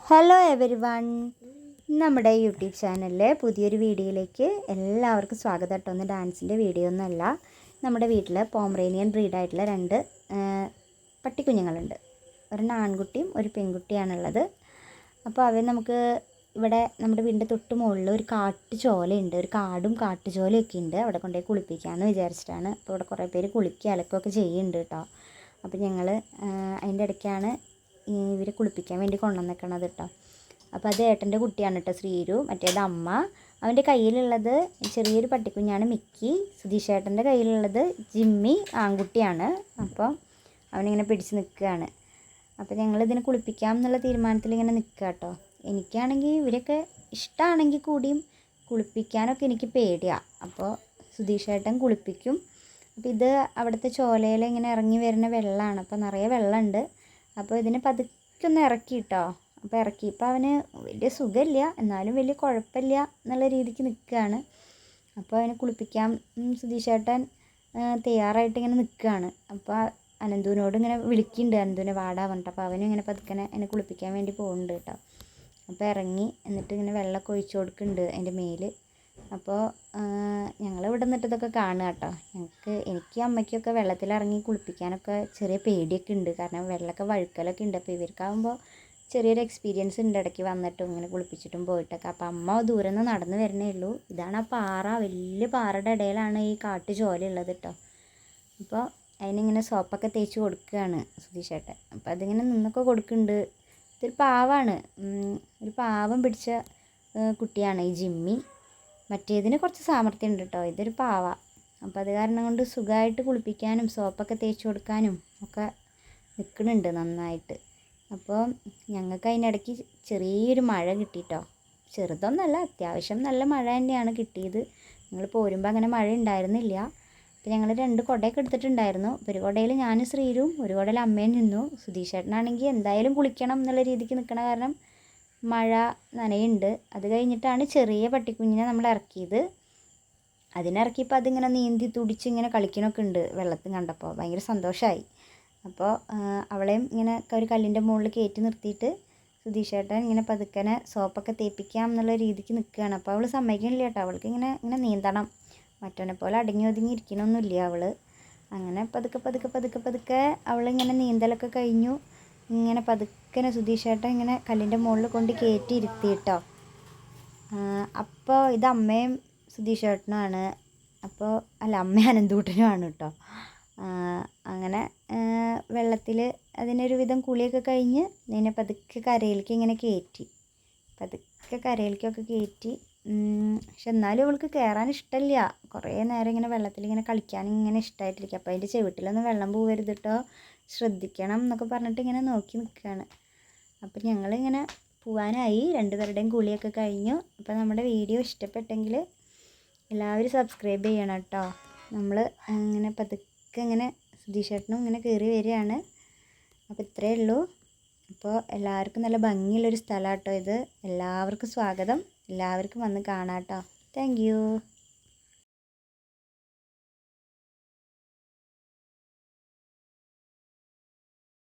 Hello every one, നമ്മുടെ YouTube ചാനലിലെ പുതിയൊരു വീഡിയോയിലേക്ക് എല്ലാവർക്കും സ്വാഗതം കേട്ടോ. ഒന്ന് ഡാൻസിൻ്റെ വീഡിയോ ഒന്നുമല്ല, നമ്മുടെ വീട്ടിൽ പോമറേനിയൻ ബ്രീഡായിട്ടുള്ള രണ്ട് പട്ടിക്കുഞ്ഞുങ്ങളുണ്ട്. ഒരെണ്ണം ആൺകുട്ടിയും ഒരു പെൺകുട്ടിയാണുള്ളത്. അപ്പോൾ അവർ നമുക്ക് ഇവിടെ നമ്മുടെ വീടിൻ്റെ തൊട്ട് മുകളിൽ ഒരു കാട്ടുചോലയുണ്ട്, ഒരു കാടും കാട്ടുചോലയൊക്കെ ഉണ്ട്. അവിടെ കൊണ്ടുപോയി കുളിപ്പിക്കാമെന്ന് വിചാരിച്ചിട്ടാണ്. അപ്പോൾ ഇവിടെ കുറേ പേര് കുളിക്കുക അലക്കുകയൊക്കെ ചെയ്യുന്നുണ്ട് കേട്ടോ. അപ്പോൾ ഞങ്ങൾ അതിൻ്റെ ഇടയ്ക്കാണ് ഇവരെ കുളിപ്പിക്കാൻ വേണ്ടി കൊണ്ടുവന്നേക്കണത് കേട്ടോ. അപ്പോൾ അത് ഏട്ടൻ്റെ കുട്ടിയാണ് കേട്ടോ, ശ്രീരു. മറ്റേത് അമ്മ. അവൻ്റെ കയ്യിലുള്ളത് ചെറിയൊരു പട്ടിക്കുഞ്ഞാണ് മിക്കി. സുധീഷ് ഏട്ടൻ്റെ കയ്യിലുള്ളത് ജിമ്മി, ആൺകുട്ടിയാണ്. അപ്പോൾ അവനിങ്ങനെ പിടിച്ച് നിൽക്കുകയാണ്. അപ്പോൾ ഞങ്ങൾ ഇതിനെ കുളിപ്പിക്കാം എന്നുള്ള തീരുമാനത്തിൽ ഇങ്ങനെ നിൽക്കുക കേട്ടോ. എനിക്കാണെങ്കിൽ ഇവരൊക്കെ ഇഷ്ടമാണെങ്കിൽ കൂടിയും കുളിപ്പിക്കാനൊക്കെ എനിക്ക് പേടിയാണ്. അപ്പോൾ സുധീഷ് ഏട്ടൻ കുളിപ്പിക്കും. അപ്പോൾ ഇത് അവിടുത്തെ ചോലയിൽ ഇങ്ങനെ ഇറങ്ങി വരുന്ന വെള്ളമാണ്. അപ്പോൾ നിറയെ വെള്ളമുണ്ട്. അപ്പോൾ ഇതിനെ പതുക്കെ ഒന്ന് ഇറക്കി കേട്ടോ. അപ്പോൾ ഇറക്കിയപ്പോൾ അവന് വലിയ സുഖമില്ല, എന്നാലും വലിയ കുഴപ്പമില്ല എന്നുള്ള രീതിക്ക് നിൽക്കുകയാണ്. അപ്പോൾ അവനെ കുളിപ്പിക്കാൻ സുധീഷ് ഏട്ടൻ തയ്യാറായിട്ട് ഇങ്ങനെ നിൽക്കുകയാണ്. അപ്പോൾ അനന്തുവിനോട് ഇങ്ങനെ വിളിക്കുന്നുണ്ട്, അനന്തുവിനെ വാടാ പറഞ്ഞിട്ട്. അപ്പോൾ അവനും ഇങ്ങനെ പതുക്കനെ എന്നെ കുളിപ്പിക്കാൻ വേണ്ടി പോകുന്നുണ്ട് കേട്ടോ. അപ്പോൾ ഇറങ്ങി എന്നിട്ട് ഇങ്ങനെ വെള്ളമൊക്കെ ഒഴിച്ചു കൊടുക്കുന്നുണ്ട് അതിൻ്റെ മേൽ. അപ്പോൾ ഞങ്ങളിവിടെ നിന്നിട്ട് ഇതൊക്കെ കാണുക കേട്ടോ. എനിക്ക് അമ്മയ്ക്കൊക്കെ വെള്ളത്തിലിറങ്ങി കുളിപ്പിക്കാനൊക്കെ ചെറിയ പേടിയൊക്കെ ഉണ്ട്, കാരണം വെള്ളമൊക്കെ വഴുക്കലൊക്കെ ഉണ്ട്. അപ്പോൾ ഇവർക്കാകുമ്പോൾ ചെറിയൊരു എക്സ്പീരിയൻസ് ഉണ്ട്, ഇടയ്ക്ക് വന്നിട്ടും ഇങ്ങനെ കുളിപ്പിച്ചിട്ടും പോയിട്ടൊക്കെ. അപ്പോൾ അമ്മ ദൂരെ നിന്ന് നടന്നു വരണേ ഉള്ളൂ. ഇതാണ് ആ പാറ, വലിയ പാറയുടെ ഇടയിലാണ് ഈ കാട്ടുചോല ഉള്ളത് കേട്ടോ. അപ്പോൾ അതിനിങ്ങനെ സോപ്പൊക്കെ തേച്ച് കൊടുക്കുകയാണ് സുധീഷ് ഏട്ടൻ. അപ്പോൾ അതിങ്ങനെ നിന്നൊക്കെ കൊടുക്കുന്നുണ്ട്. ഇതൊരു പാവാണ്, ഒരു പാവം പിടിച്ച കുട്ടിയാണ് ഈ ജിമ്മി. മറ്റേതിന് കുറച്ച് സാമർഥ്യം ഉണ്ട് കേട്ടോ, ഇതൊരു പാവ. അപ്പോൾ അത് കാരണം കൊണ്ട് സുഖമായിട്ട് കുളിപ്പിക്കാനും സോപ്പൊക്കെ തേച്ച് കൊടുക്കാനും ഒക്കെ നിൽക്കുന്നുണ്ട് നന്നായിട്ട്. അപ്പോൾ ഞങ്ങൾക്ക് അതിനിടയ്ക്ക് ചെറിയൊരു മഴ കിട്ടിയിട്ടോ. ചെറുതൊന്നല്ല, അത്യാവശ്യം നല്ല മഴ തന്നെയാണ് കിട്ടിയത്. ഞങ്ങൾ പോരുമ്പോൾ അങ്ങനെ മഴ ഉണ്ടായിരുന്നില്ല. അപ്പോൾ ഞങ്ങൾ 2 കുടയൊക്കെ എടുത്തിട്ടുണ്ടായിരുന്നു. ഒരു കുടയിൽ ഞാനും ശ്രീരും, ഒരു കുടയിൽ അമ്മയും നിന്നു. സുധീഷ് ഏട്ടനാണെങ്കിൽ എന്തായാലും കുളിക്കണം എന്നുള്ള രീതിക്ക് നിൽക്കണ കാരണം മഴ നനയുണ്ട്. അത് കഴിഞ്ഞിട്ടാണ് ചെറിയ പട്ടിക്കുഞ്ഞിനെ നമ്മൾ ഇറക്കിയത്. അതിനിറക്കിയപ്പോൾ അതിങ്ങനെ നീന്തി തുടിച്ച് ഇങ്ങനെ കളിക്കണമൊക്കെ ഉണ്ട് വെള്ളത്തിൽ കണ്ടപ്പോൾ. ഭയങ്കര സന്തോഷമായി. അപ്പോൾ അവളെയും ഇങ്ങനെ ഒരു കല്ലിൻ്റെ മുകളിൽ കയറ്റി നിർത്തിയിട്ട് സുധീഷ് ഏട്ടൻ ഇങ്ങനെ പതുക്കനെ സോപ്പൊക്കെ തേപ്പിക്കാം എന്നുള്ള രീതിക്ക് നിൽക്കുകയാണ്. അപ്പോൾ അവൾ സമ്മതിക്കണില്ല കേട്ടോ. അവൾക്ക് ഇങ്ങനെ നീന്തണം, മറ്റവനെ പോലെ അടങ്ങി ഒതുങ്ങി ഇരിക്കണമൊന്നുമില്ല അവൾ. അങ്ങനെ പതുക്കെ അവളിങ്ങനെ നീന്തലൊക്കെ കഴിഞ്ഞു. ഇങ്ങനെ പതുക്കനെ സുധീഷ് ഏട്ടൻ ഇങ്ങനെ കല്ലിൻ്റെ മുകളിൽ കൊണ്ട് കയറ്റി ഇരുത്തി കേട്ടോ. അപ്പോൾ ഇത് അമ്മയും സുധീഷ് ഏട്ടനുമാണ്. അപ്പോൾ അല്ല, അമ്മയും അനന്തൂട്ടനുമാണ് കേട്ടോ. അങ്ങനെ വെള്ളത്തിൽ അതിനൊരു വിധം കുളിയൊക്കെ കഴിഞ്ഞ് ഇതിനെ പതുക്കെ കരയിലേക്ക് ഇങ്ങനെ കയറ്റി, പതുക്കെ കരയിലേക്കൊക്കെ കയറ്റി. പക്ഷെ എന്നാലും അവൾക്ക് കയറാൻ ഇഷ്ടമില്ല. കുറേ നേരം ഇങ്ങനെ വെള്ളത്തിൽ ഇങ്ങനെ കളിക്കാൻ ഇങ്ങനെ ഇഷ്ടമായിട്ടിരിക്കും. അപ്പോൾ അതിൻ്റെ ചുവട്ടിലൊന്നും വെള്ളം പോകരുത് കേട്ടോ, ശ്രദ്ധിക്കണം എന്നൊക്കെ പറഞ്ഞിട്ട് ഇങ്ങനെ നോക്കി നിൽക്കുകയാണ്. അപ്പോൾ ഞങ്ങളിങ്ങനെ പോവാനായി, 2 പേരുടെയും കുളിയൊക്കെ കഴിഞ്ഞു. അപ്പോൾ നമ്മുടെ വീഡിയോ ഇഷ്ടപ്പെട്ടെങ്കിൽ എല്ലാവരും സബ്സ്ക്രൈബ് ചെയ്യണം കേട്ടോ. നമ്മൾ ഇങ്ങനെ പതുക്കെ ഇങ്ങനെ സുധീഷ് ഏട്ടനും ഇങ്ങനെ കയറി വരികയാണ്. അപ്പോൾ ഇത്രയേ ഉള്ളൂ. അപ്പോൾ എല്ലാവർക്കും നല്ല ഭംഗിയുള്ളൊരു സ്ഥലമാണ് കേട്ടോ ഇത്. എല്ലാവർക്കും സ്വാഗതം, എല്ലാവർക്കും വന്ന് കാണാം കേട്ടോ. Thank you.